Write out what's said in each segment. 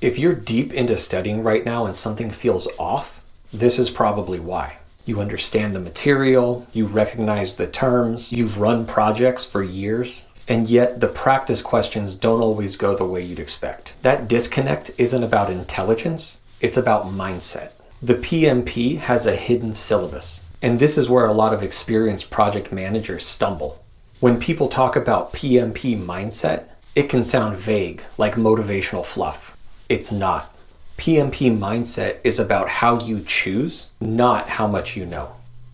If you're deep into studying right now and something feels off, this is probably why. You understand the material, you recognize the terms, you've run projects for years, and yet the practice questions don't always go the way you'd expect. That disconnect isn't about intelligence, it's about mindset. The PMP has a hidden syllabus, and this is where a lot of experienced project managers stumble. When people talk about PMP mindset, it can sound vague, like motivational fluff. It's not. PMP mindset is about how you choose, not how much you know.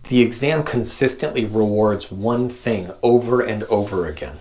The exam consistently rewards one thing over and over again.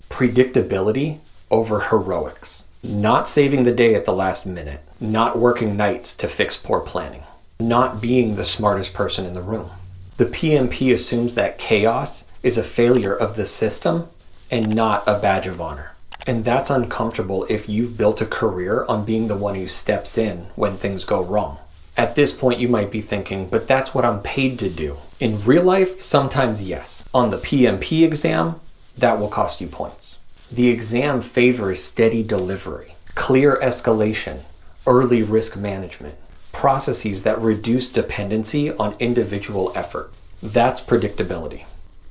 Predictability over heroics. Not saving the day at the last minute. Not working nights to fix poor planning. Not being the smartest person in the room. The PMP assumes that chaos is a failure of the system and not a badge of honor. And that's uncomfortable if you've built a career on being the one who steps in when things go wrong. At this point, you might be thinking, but that's what I'm paid to do. In real life, sometimes yes. On the PMP exam, that will cost you points. The exam favors steady delivery, clear escalation, early risk management, processes that reduce dependency on individual effort. That's predictability.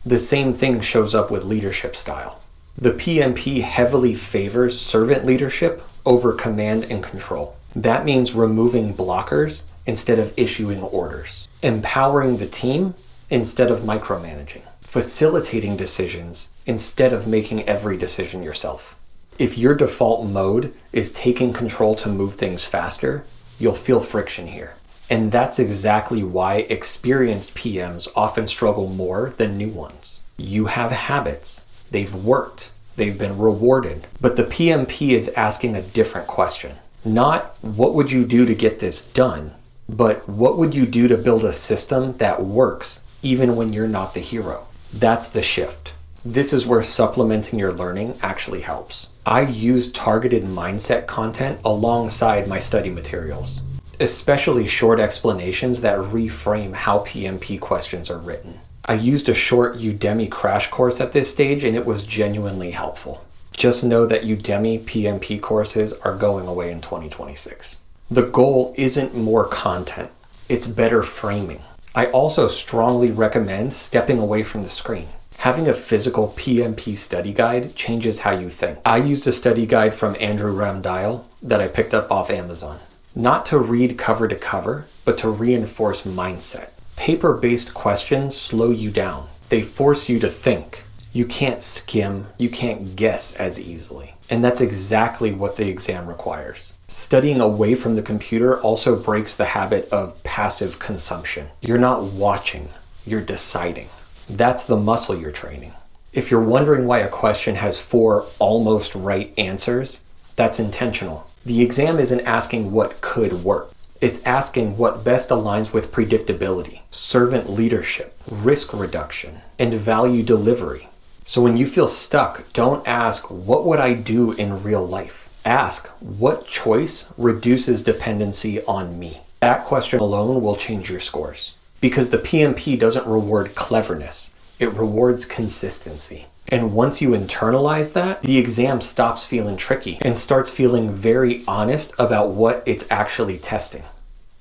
The same thing shows up with leadership style. The PMP heavily favors servant leadership over command and control. That means removing blockers instead of issuing orders, empowering the team instead of micromanaging, facilitating decisions instead of making every decision yourself. If your default mode is taking control to move things faster, you'll feel friction here. And that's exactly why experienced PMs often struggle more than new ones. You have habits. They've worked, they've been rewarded, but the PMP is asking a different question. Not what would you do to get this done, but what would you do to build a system that works even when you're not the hero? That's the shift. This is where supplementing your learning actually helps. I use targeted mindset content alongside my study materials, especially short explanations that reframe how PMP questions are written. I used a short Udemy crash course at this stage and it was genuinely helpful. Just know that Udemy PMP courses are going away in 2026. The goal isn't more content, it's better framing. I also strongly recommend stepping away from the screen. Having a physical PMP study guide changes how you think. I used a study guide from Andrew Ramdial that I picked up off Amazon. Not to read cover to cover, but to reinforce mindset. Paper-based questions slow you down. They force you to think. You can't skim, you can't guess as easily. And that's exactly what the exam requires. Studying away from the computer also breaks the habit of passive consumption. You're not watching, you're deciding. That's the muscle you're training. If you're wondering why a question has 4 almost right answers, that's intentional. The exam isn't asking what could work. It's asking what best aligns with predictability, servant leadership, risk reduction, and value delivery. So when you feel stuck, don't ask, what would I do in real life? Ask, what choice reduces dependency on me? That question alone will change your scores. Because the PMP doesn't reward cleverness, it rewards consistency. And once you internalize that, the exam stops feeling tricky and starts feeling very honest about what it's actually testing.